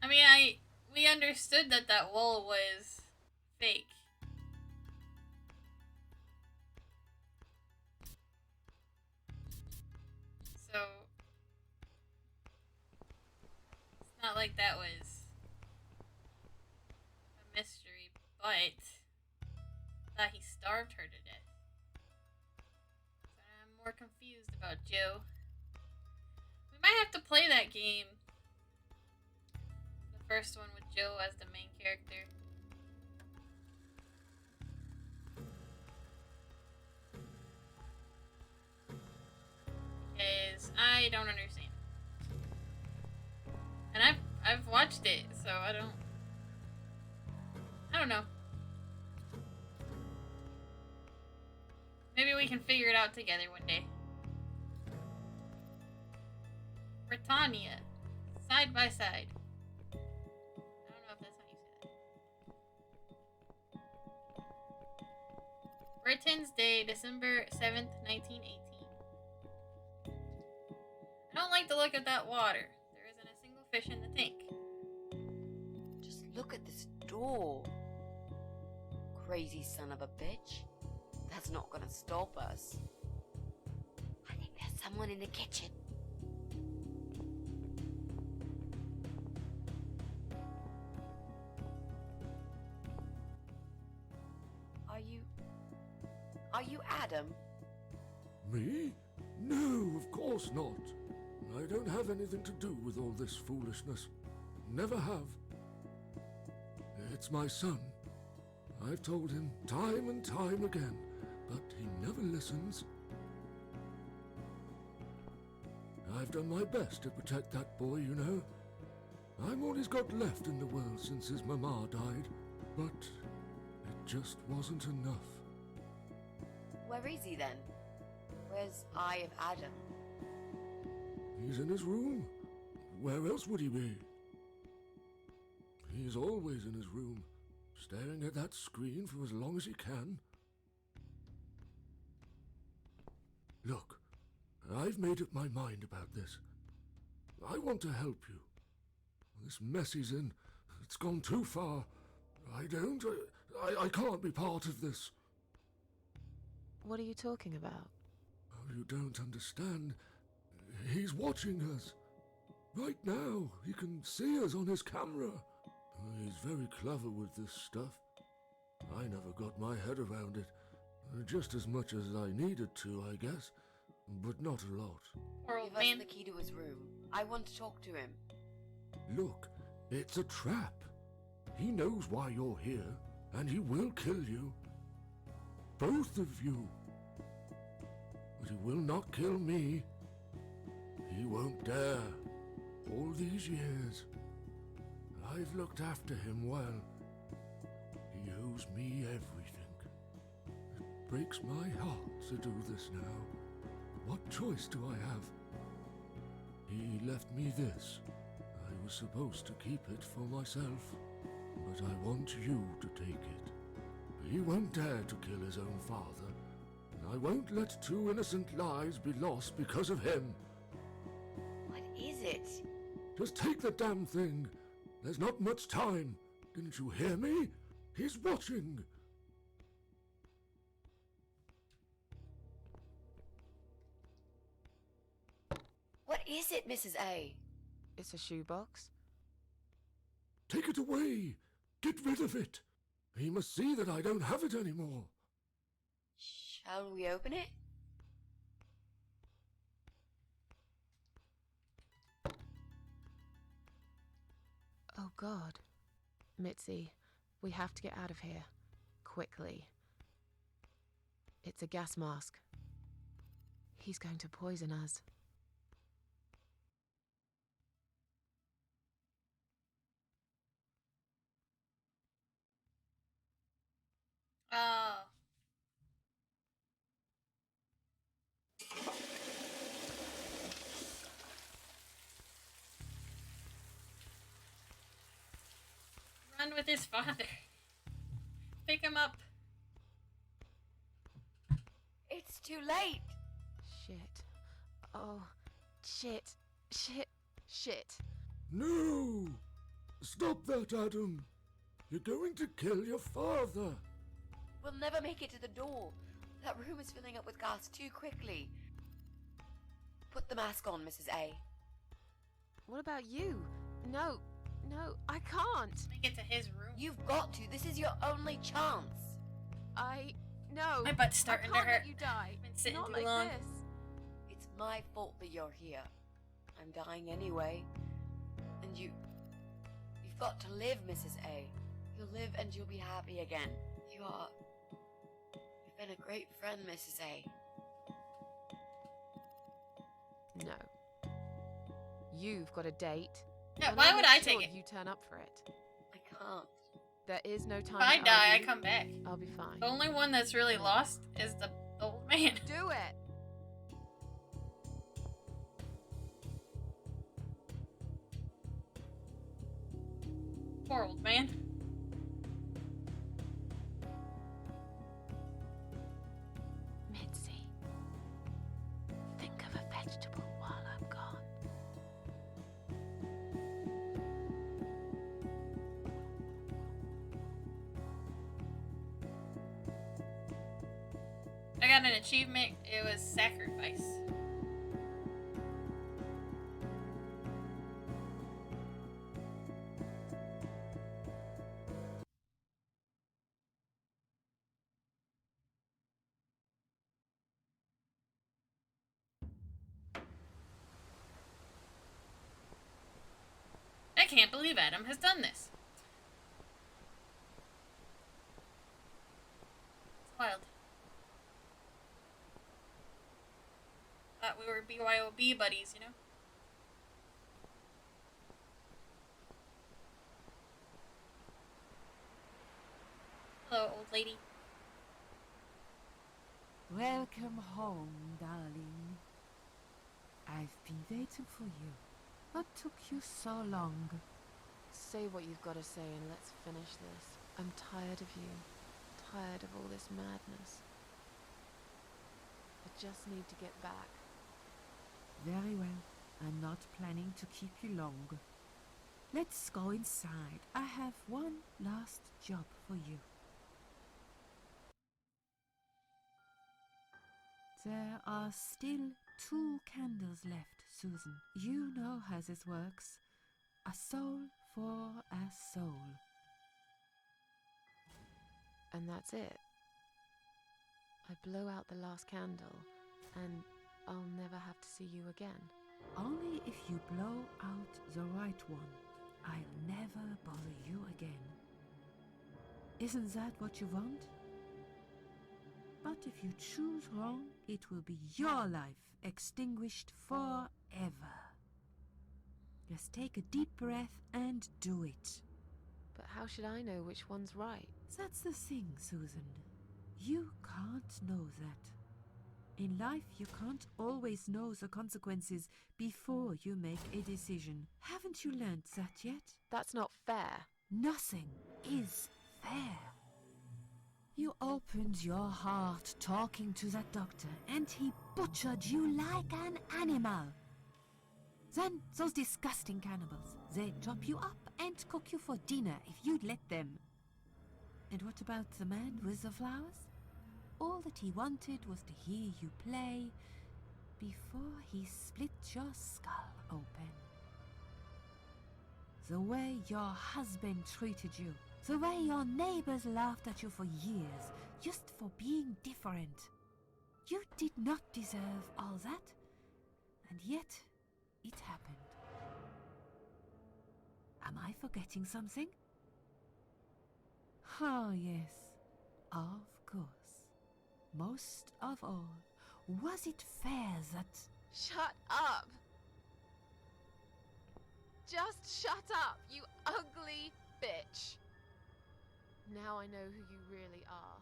I mean, we understood that that wall was fake. So it's not like that was a mystery, but I thought he starved her to death. So I'm more confused about Joe. We might have to play that game. The first one with Joe as the main character. Because I don't understand. And I've watched it, so I don't know. Maybe we can figure it out together one day. Britannia, side by side. I don't know if that's how you say that. Britain's Day, December 7th, 1918. I don't like the look of that water. There isn't a single fish in the tank. Just look at this door. Crazy son of a bitch. That's not gonna stop us. I think there's someone in the kitchen. Are you Adam? Me? No, of course not. I don't have anything to do with all this foolishness. Never have. It's my son. I've told him time and time again, but he never listens. I've done my best to protect that boy, you know. I'm all he's got left in the world since his mama died, but it just wasn't enough. Where is he then? Where's Eye of Adam? He's in his room. Where else would he be? He's always in his room, staring at that screen for as long as he can. Look, I've made up my mind about this. I want to help you. This mess he's in, it's gone too far. I can't be part of this. What are you talking about? Oh, you don't understand. He's watching us. Right now, he can see us on his camera. He's very clever with this stuff. I never got my head around it. Just as much as I needed to, I guess. But not a lot. Poor old Give us man. the key to his room. I want to talk to him. Look, it's a trap. He knows why you're here, and he will kill you. Both of you. But he will not kill me. He won't dare. All these years, I've looked after him well. He owes me everything. It breaks my heart to do this now. What choice do I have? He left me this. I was supposed to keep it for myself, but I want you to take it. He won't dare to kill his own father, and I won't let two innocent lives be lost because of him. What is it? Just take the damn thing. There's not much time. Didn't you hear me? He's watching. What is it, Mrs. A? It's a shoebox. Take it away. Get rid of it. He must see that I don't have it anymore. Shall we open it? Oh God. Mitzi, we have to get out of here. Quickly. It's a gas mask. He's going to poison us. Oh. Run with his father. Pick him up. It's too late. Shit. Oh, shit. Shit. Shit. No! Stop that, Adam. You're going to kill your father. We'll never make it to the door. That room is filling up with gas too quickly. Put the mask on, Mrs. A. What about you? No, I can't. Make it to his room. You've got to. This is your only chance. No. My butt's starting to I can't hurt. let you die. Been sitting Not too like long. this. It's my fault that you're here. I'm dying anyway. And you've got to live, Mrs. A. You'll live and you'll be happy again. You've been a great friend, Mrs. A. No. You've got a date. Yeah, and why I'll would make I sure take it? You turn up for it. I can't. There is no time If I to die, I argue. come back. I'll be fine. The only one that's really lost is the old man. Do it. Poor old man. Mitzi, think of a vegetable while I'm gone. I got an achievement. It was sacrifice. I can't believe Adam has done this. It's wild. Thought we were BYOB buddies, you know? Hello, old lady. Welcome home, darling. I've been waiting for you. What took you so long? Say what you've got to say and let's finish this. I'm tired of you. Tired of all this madness. I just need to get back. Very well. I'm not planning to keep you long. Let's go inside. I have one last job for you. There are still 2 candles left, Susan. You know how this works. A soul for a soul. And that's it. I blow out the last candle and I'll never have to see you again. Only if you blow out the right one. I'll never bother you again. Isn't that what you want? But if you choose wrong, it will be your life extinguished forever. Just take a deep breath and do it. But how should I know which one's right? That's the thing, Susan. You can't know that. In life, you can't always know the consequences before you make a decision. Haven't you learned that yet? That's not fair. Nothing is fair. You opened your heart talking to that doctor, and he butchered you like an animal. Then those disgusting cannibals, they'd chop you up and cook you for dinner if you'd let them. And what about the man with the flowers? All that he wanted was to hear you play before he split your skull open. The way your husband treated you, the way your neighbors laughed at you for years, just for being different. You did not deserve all that, and yet it happened. Am I forgetting something? Oh, yes, of course. Most of all, was it fair that... Shut up! Just shut up, you ugly bitch! Now I know who you really are.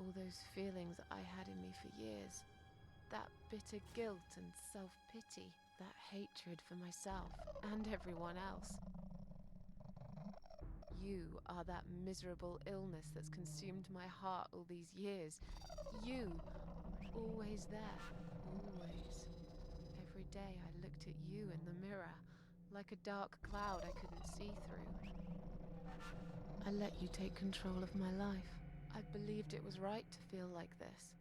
All those feelings I had in me for years. That bitter guilt and self-pity. That hatred for myself and everyone else. You are that miserable illness that's consumed my heart all these years. You, always there, always. Every day I looked at you in the mirror, like a dark cloud I couldn't see through. I let you take control of my life. I believed it was right to feel like this.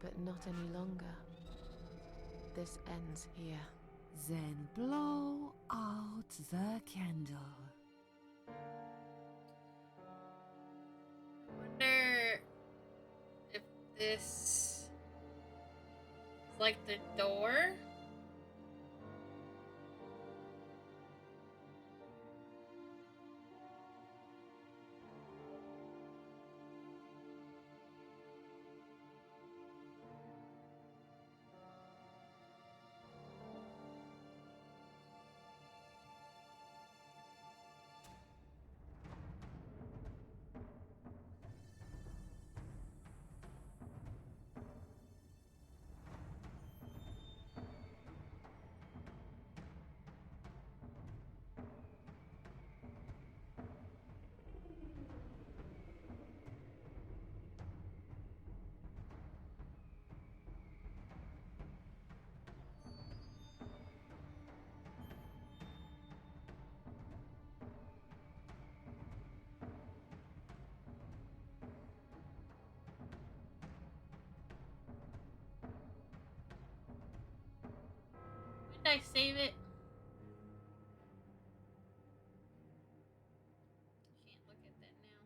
But not any longer. This ends here. Then blow out the candle. I wonder if this is like the door. When did I save it? Can't look at that now.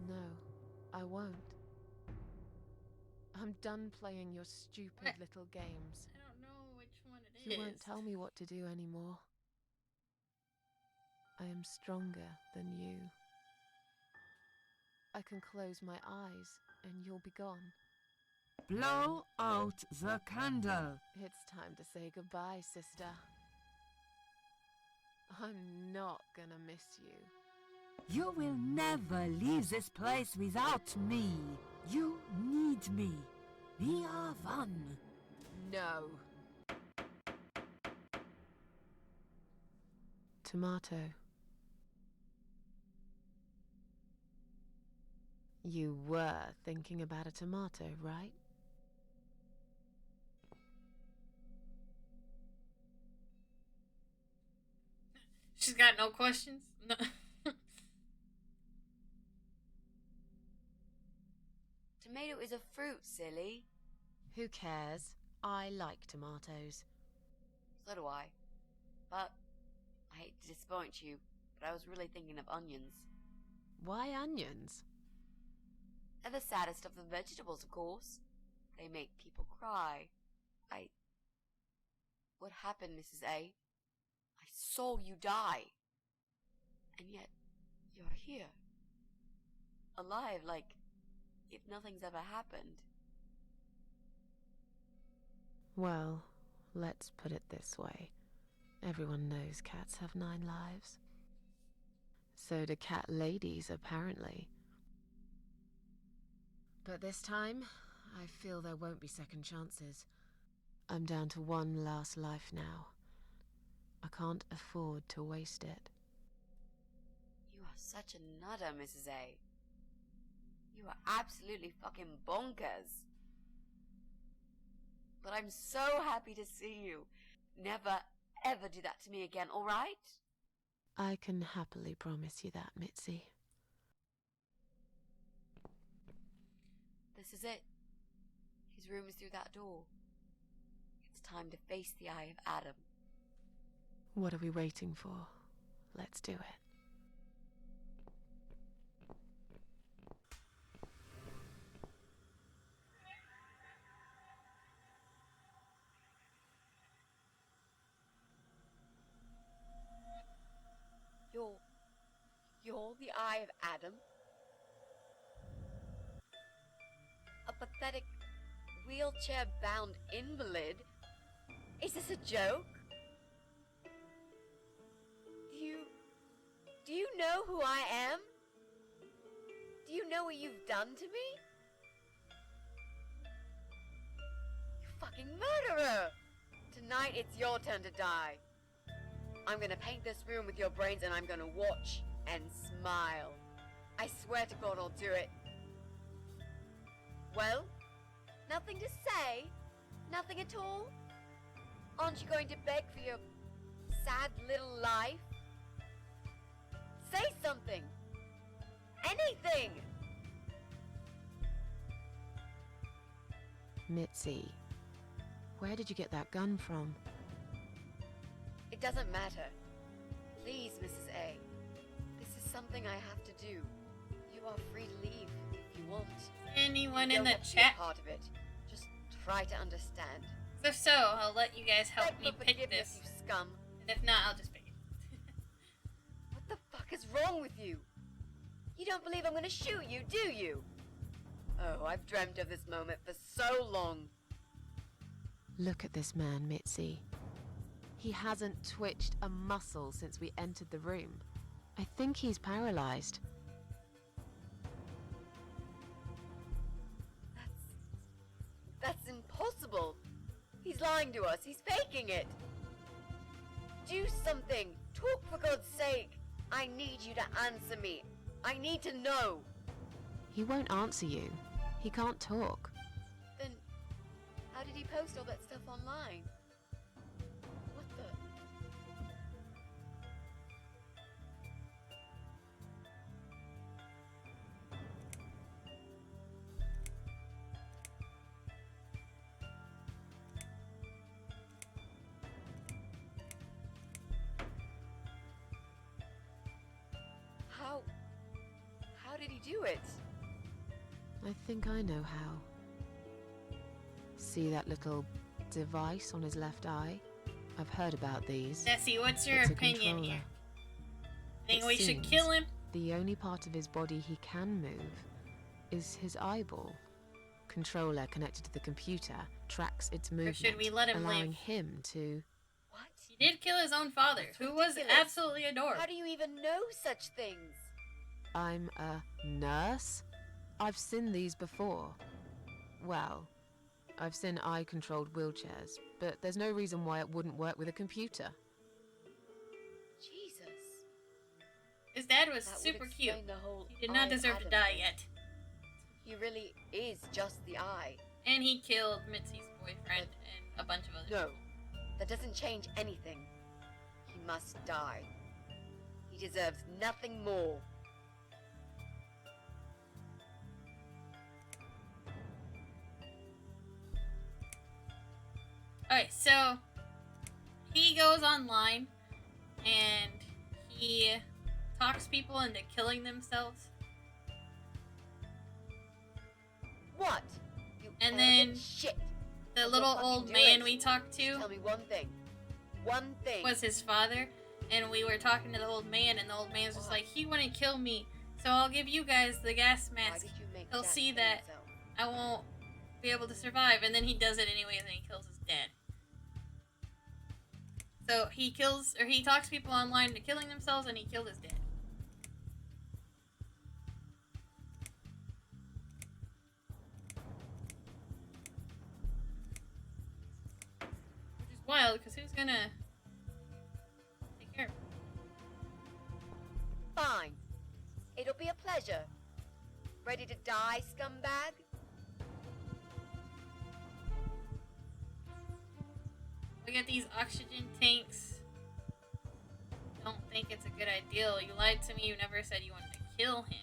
No, I won't. I'm done playing your stupid What? little games. I don't know which one it is. You won't tell me what to do anymore. I am stronger than you. I can close my eyes and you'll be gone. Blow out the candle. It's time to say goodbye, sister. I'm not gonna miss you. You will never leave this place without me. You need me. We are one. No. Tomato. You were thinking about a tomato, right? She's got no questions. No. Tomato is a fruit, silly. Who cares? I like tomatoes. So do I. But I hate to disappoint you, but I was really thinking of onions. Why onions? They're the saddest of the vegetables, of course. They make people cry. What happened, Mrs. A? I saw you die. And yet, you're here. Alive, like if nothing's ever happened. Well, let's put it this way. Everyone knows cats have 9 lives. So do cat ladies, apparently. But this time, I feel there won't be second chances. I'm down to one last life now. I can't afford to waste it. You are such a nutter, Mrs. A. You are absolutely fucking bonkers. But I'm so happy to see you. Never, ever do that to me again, all right? I can happily promise you that, Mitzi. This is it. His room is through that door. It's time to face the eye of Adam. What are we waiting for? Let's do it. the Eye of Adam? A pathetic, wheelchair-bound invalid? Is this a joke? Do you know who I am? Do you know what you've done to me? You fucking murderer! Tonight it's your turn to die. I'm gonna paint this room with your brains and I'm gonna watch and smile. I swear to God I'll do it. Well, nothing to say? Nothing at all? Aren't you going to beg for your sad little life? Say something! Anything! Mitzi, where did you get that gun from? It doesn't matter. Please, Mrs. A. This is something I have to do. You are free to leave if you want. Anyone You in don't the have to be a chat? part of it. Just try to understand. If so, I'll let you guys help Beg me for pick forgiveness, this. you scum. And if not, I'll just pick it. What the fuck is wrong with you? You don't believe I'm gonna shoot you, do you? Oh, I've dreamt of this moment for so long. Look at this man, Mitzi. He hasn't twitched a muscle since we entered the room. I think he's paralyzed. That's impossible. He's lying to us. He's faking it. Do something. Talk for God's sake. I need you to answer me. I need to know. He won't answer you. He can't talk. Then, how did he post all that stuff online? What the? How did he do it? I think I know how. See that little device on his left eye? I've heard about these. Nessie, what's your It's a opinion controller. here? Think It we should seems kill him? The only part of his body he can move is his eyeball. Controller connected to the computer tracks its movement, should we let him allowing live? him to... What? He did kill his own father, That's who was ridiculous. absolutely adored. How do you even know such things? I'm a nurse? I've seen these before. Well, I've seen eye-controlled wheelchairs, but there's no reason why it wouldn't work with a computer. Jesus. His dad was That would super cute. explain the whole He did Eye not of deserve to Adam die thing. yet. He really is just the eye. And he killed Mitzi's boyfriend and a bunch of other No, people. that doesn't change anything. He must die. He deserves nothing more. Okay, so he goes online and he talks people into killing themselves. What? You And arrogant then shit. The Well, little fucking old do man it. we talked to Tell me one thing. One thing. was his father, and we were talking to the old man, and the old man's just Why? like, he wouldn't kill me, so I'll give you guys the gas Why mask. did you make He'll that see kill that himself? I won't be able to survive, and then he does it anyway, and then he kills his dad. So he talks people online into killing themselves, and he killed his dad. Which is wild, because who's gonna take care of him? Fine. It'll be a pleasure. Ready to die, scumbag? Look at these oxygen tanks. Don't think it's a good idea. You lied to me. You never said you wanted to kill him.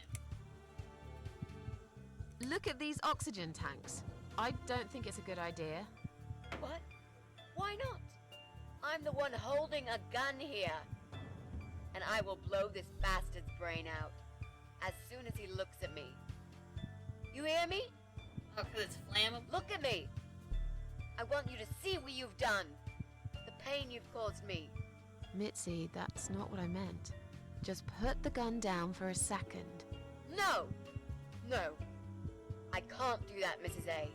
Look at these oxygen tanks. I don't think it's a good idea. What? Why not? I'm the one holding a gun here. And I will blow this bastard's brain out as soon as he looks at me. You hear me? Oh, because it's flammable? Look at me. I want you to see what you've done. The pain you've caused me. Mitzi, that's not what I meant. Just put the gun down for a second. No! No. I can't do that, Mrs. A.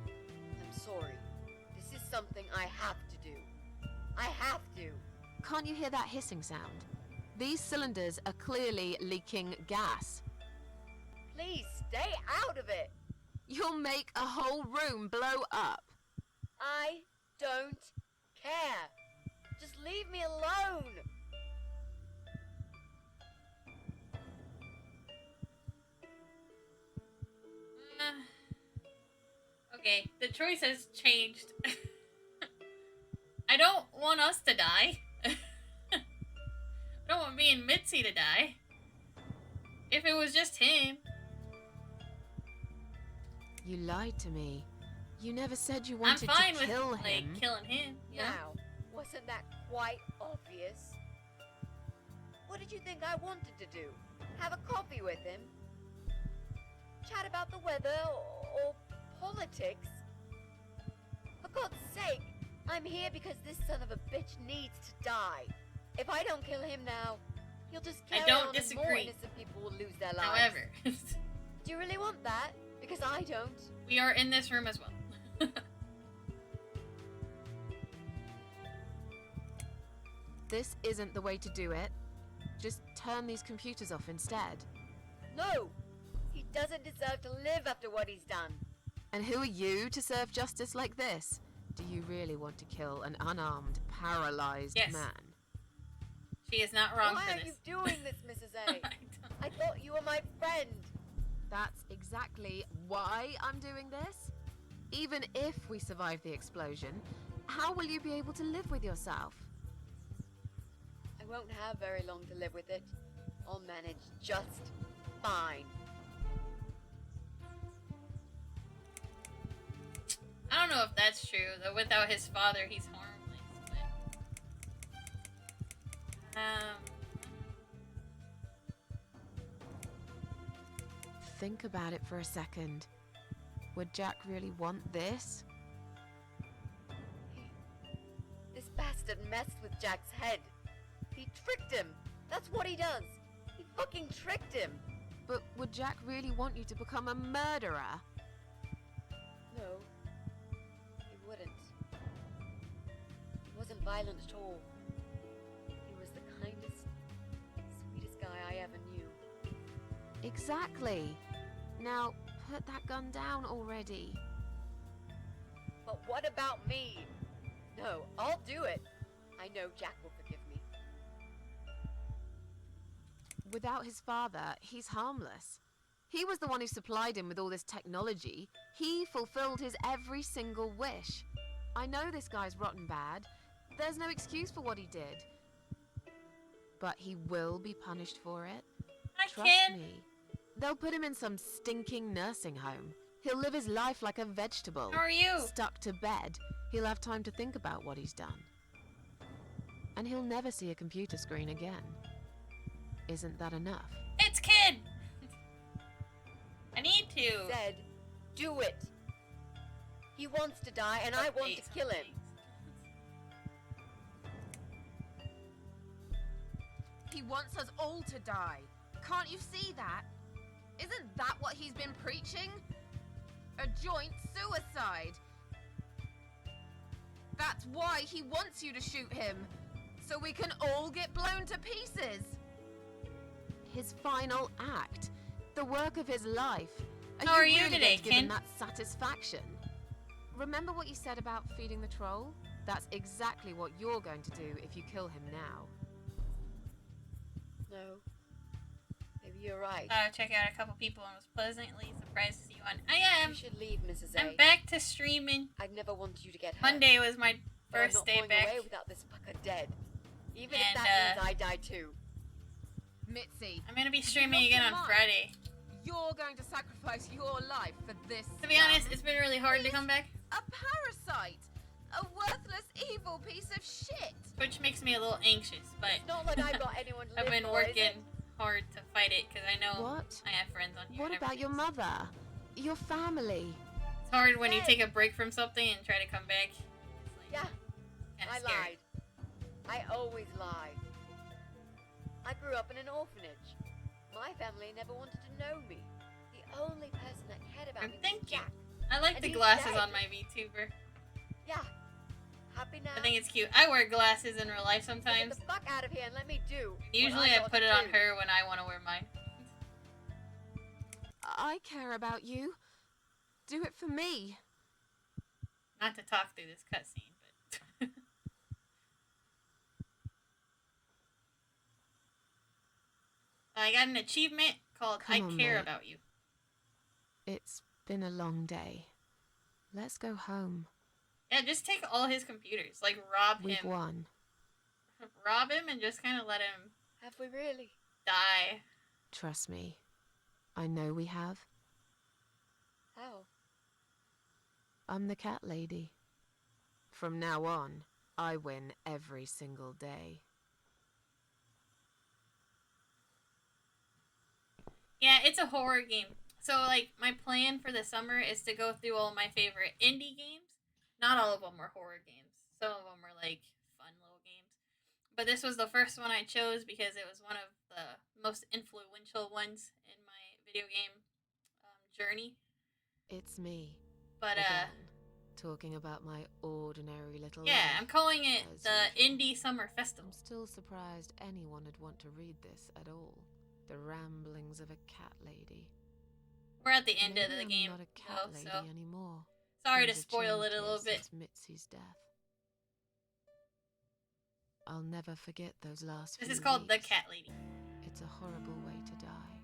I'm sorry. This is something I have to do. I have to. Can't you hear that hissing sound? These cylinders are clearly leaking gas. Please, stay out of it. You'll make a whole room blow up. I don't care. Just leave me alone. Okay, the choice has changed. I don't want us to die. I don't want me and Mitzi to die. If it was just him. You lied to me. You never said you I'm wanted fine to with kill like him. killing him. Yeah. Now, wasn't that quite obvious? What did you think I wanted to do? Have a coffee with him? Chat about the weather or politics? For God's sake, I'm here because this son of a bitch needs to die. If I don't kill him now, he'll just carry don't on and more disagree. innocent people will lose their lives. However, Do you really want that? Because I don't. we are in this room as well. This isn't the way to do it. Just turn these computers off instead. No! He doesn't deserve to live after what he's done. And who are you to serve justice like this? Do you really want to kill an unarmed, paralyzed Yes. man? She is not wrong Why for are this. you doing this, Mrs. A? I don't- I thought you were my friend. That's exactly why I'm doing this. Even if we survive the explosion, how will you be able to live with yourself? I won't have very long to live with it. I'll manage just fine. I don't know if that's true. Though without his father, he's harmless. But, Think about it for a second. Would Jack really want this? This bastard messed with Jack's head. He tricked him. That's what he does. He fucking tricked him. But would Jack really want you to become a murderer? No, he wouldn't. He wasn't violent at all. He was the kindest, sweetest guy I ever knew. Exactly. Now, put that gun down already. But what about me? No, I'll do it. I know Jack will forgive me. Without his father, he's harmless. He was the one who supplied him with all this technology. He fulfilled his every single wish. I know this guy's rotten bad. There's no excuse for what he did. But he will be punished for it. I Trust can't. me. They'll put him in some stinking nursing home. He'll live his life like a vegetable. How are you? Stuck to bed. He'll have time to think about what he's done. And he'll never see a computer screen again. Isn't that enough? It's Kid! I need to. Said, do it. He wants to die, and I want to kill him. He wants us all to die. Can't you see that? Isn't that what he's been preaching? A joint suicide. That's why he wants you to shoot him. So we can all get blown to pieces. His final act. The work of his life. How are you you really today, going to give him Ken? that satisfaction? Remember what you said about feeding the troll? That's exactly what you're going to do if you kill him now. No. Maybe you're right. Check out a couple people and was pleasantly surprised to see you on. I am. You should leave, Mrs. A. I'm back to streaming. I'd never want you to get hurt. Monday was my But I'm first not day going back. away without this fucker dead. Even And, if that means I die too. Mitzi, I'm gonna be streaming lost again your on mind? Friday. you're going to sacrifice your life for this. To be honest, it's been really hard to come back, a parasite, a worthless, evil piece of shit. which makes me a little anxious. But It's not like I've got anyone to I've live been for, is working it? hard to fight it because I know What? I have friends on here. What and about your everything. mother? Your family? It's hard when you Hey. take a break from something and try to come back. It's like, Yeah, kinda I scary. lied. I always lie. I grew up in an orphanage. My family never wanted to know me. The only person that cared about me was Thank you. Jack. I like And the he's glasses dead. on my VTuber. Yeah. Happy now? I think it's cute. I wear glasses in real life Get sometimes. the fuck out of here and let me do. Usually I put it on her when I want to wear mine. I care about you. Do it for me. Not to talk through this cutscene, but... I got an achievement called Come I on, Care mate. About You. It's been a long day. Let's go home. Yeah, just take all his computers. Like, rob We've him. won. Rob him and just kind of let him Have we really? die. Trust me. I know we have. How? I'm the cat lady. From now on, I win every single day. Yeah, it's a horror game. So, like, my plan for the summer is to go through all my favorite indie games. Not all of them were horror games. Some of them were, like, fun little games. But this was the first one I chose because it was one of the most influential ones in my video game journey. It's me. But, Again, talking about my ordinary little yeah, life. I'm calling it as the usual. Indie Summer Festival. I'm still surprised anyone would want to read this at all. The ramblings of a cat lady. We're at the end Maybe of the I'm game, not a cat though, lady so anymore. sorry to Things have spoil it changed a little here bit. since Mitzi's death. I'll never forget those last This few is called The weeks. Cat Lady. It's a horrible way to die.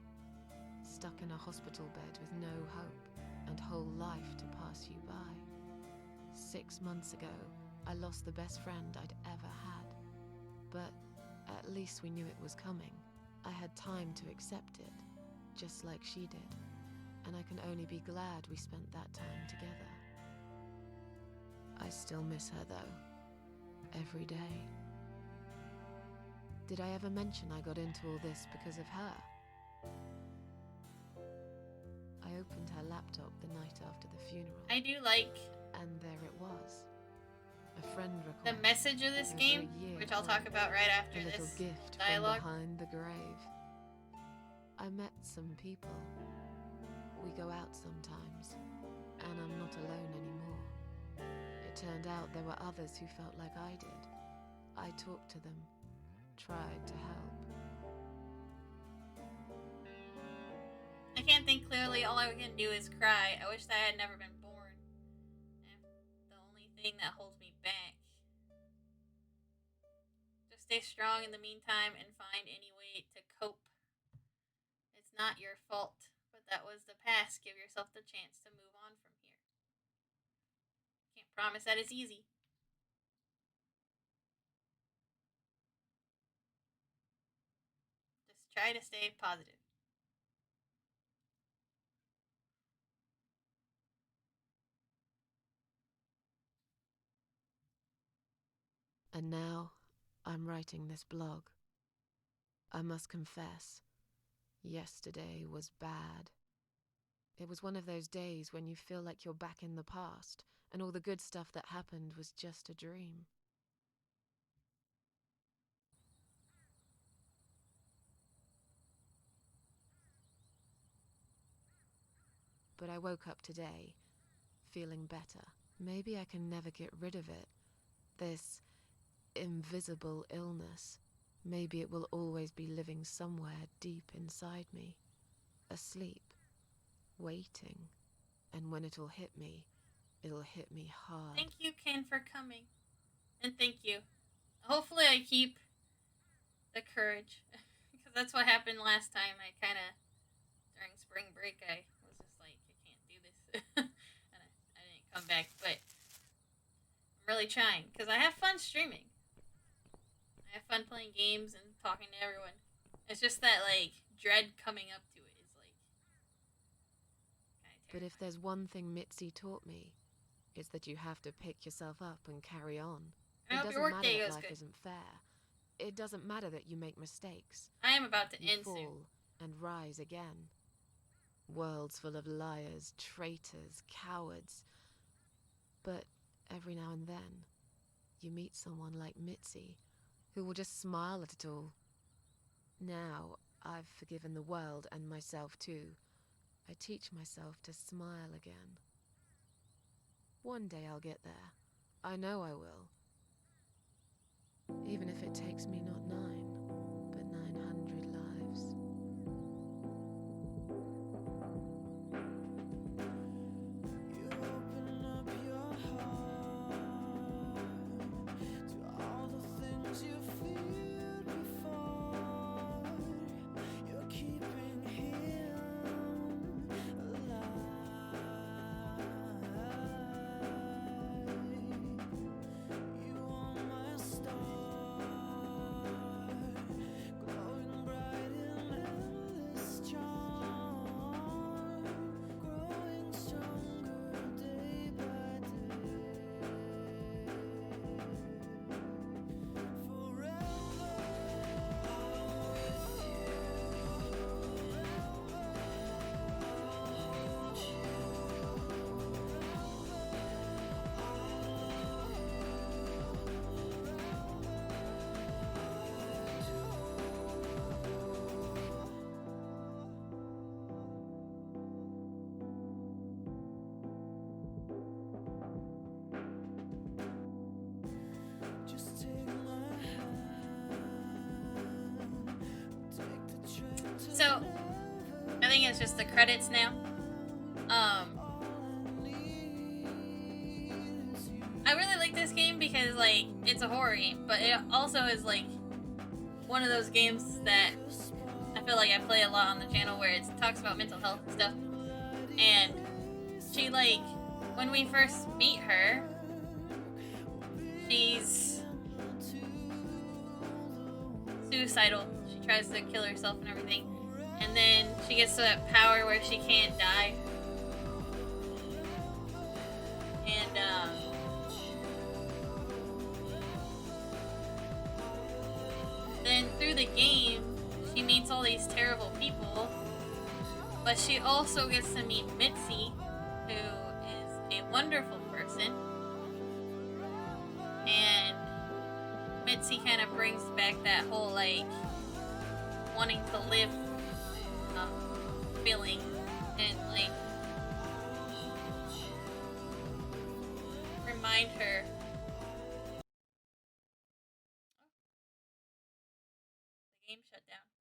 Stuck in a hospital bed with no hope and whole life to pass you by. 6 months ago, I lost the best friend I'd ever had. But at least we knew it was coming. I had time to accept it, just like she did. And I can only be glad we spent that time together. I still miss her though. Every day. Did I ever mention I got into all this because of her? I opened her laptop the night after the funeral. I do like And there it was. A friend request. the message of this over game, a year which I'll talk old. about right after A little this gift dialogue. from behind the grave. I met some people. We go out sometimes, and I'm not alone anymore. It turned out there were others who felt like I did. I talked to them, tried to help. I can't think clearly. All I can do is cry. I wish that I had never been born. The only thing that holds me back. Just stay strong in the meantime and find any way to cope. It's not your fault, but that was the past. Give yourself the chance to move on from here. Can't promise that it's easy. Just try to stay positive. And now, I'm writing this blog. I must confess, yesterday was bad. It was one of those days when you feel like you're back in the past, and all the good stuff that happened was just a dream. But I woke up today, feeling better. Maybe I can never get rid of it. This invisible illness. Maybe it will always be living somewhere deep inside me, asleep, waiting. And when it'll hit me hard. Thank you, Ken, for coming. And thank you. Hopefully I keep the courage. Because that's what happened last time. I kind of, during spring break, I was just like, I can't do this. And I didn't come back. But I'm really trying. Because I have fun streaming. I have fun playing games and talking to everyone. It's just that, like, dread coming up to it is, like, kind of But if there's one thing Mitzi taught me, it's that you have to pick yourself up and carry on. I It hope your doesn't work matter day that goes life good. isn't fair. It doesn't matter that you make mistakes. I am about to You end soon. fall and rise again. Worlds full of liars, traitors, cowards. But every now and then, you meet someone like Mitzi, who will just smile at it all. Now I've forgiven the world and myself too. I teach myself to smile again. One day I'll get there. I know I will. Even if it takes me not 9, but 900 lives. You open up your heart to all the things you feared before. You're keeping him alive. You are my star, glowing bright in endless charm, growing stronger day by day. Forever with you, just take my hand, take the train to So, I think it's just the credits now. I really like this game because, like, it's a horror game, but it also is, like, one of those games that I feel like I play a lot on the channel where it talks about mental health and stuff. And she, like, when we first meet her, she's suicidal. She tries to kill herself and everything. And then she gets to that power where she can't die. And, then through the game, she meets all these terrible people. But she also gets to meet Mitzi, who is a wonderful person. And Mitzi kind of brings back that whole, like, wanting to live feeling. And, like, remind her. The game shut down.